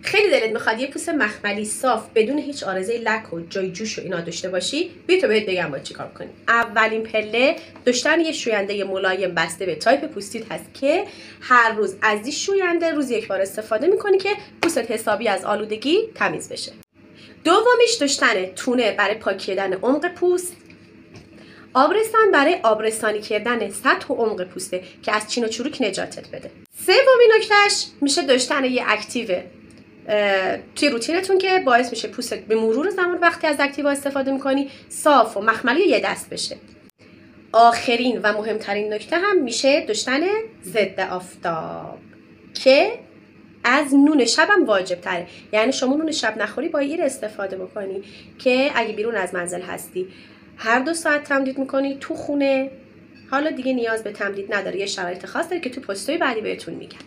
خیلی دلت میخواد یه پوست مخملی صاف بدون هیچ عارضه لک و جای جوش و اینا داشته باشی، بیا تو بهت بگم باید چیکار کنی. اولین پله داشتن یه شوینده ملایم بسته به تایپ پوستیت هست که هر روز از این شوینده روز یک بار استفاده میکنی که پوستت حسابی از آلودگی تمیز بشه. دومیش داشتن تونه برای پاک کردن عمق پوست، آبرسان برای آبرسانی کردن سطح و عمق پوسته که از چین و چروک نجاتت بده. سومین نکتهش میشه داشتن یه اکتیو توی روتینتون که باعث میشه پوستت به مرور زمان وقتی از اکتیو استفاده میکنی صاف و مخملی یه دست بشه. آخرین و مهمترین نکته هم میشه داشتن ضد آفتاب که از نون شب هم واجب تره. یعنی شما نون شب نخوری با این استفاده بکنی که اگه بیرون از منزل هستی هر 2 ساعت تمدید میکنی تو خونه، حالا دیگه نیاز به تمدید نداره. یه شرایط خاص داره که تو پستای بعدی بهتون میگم.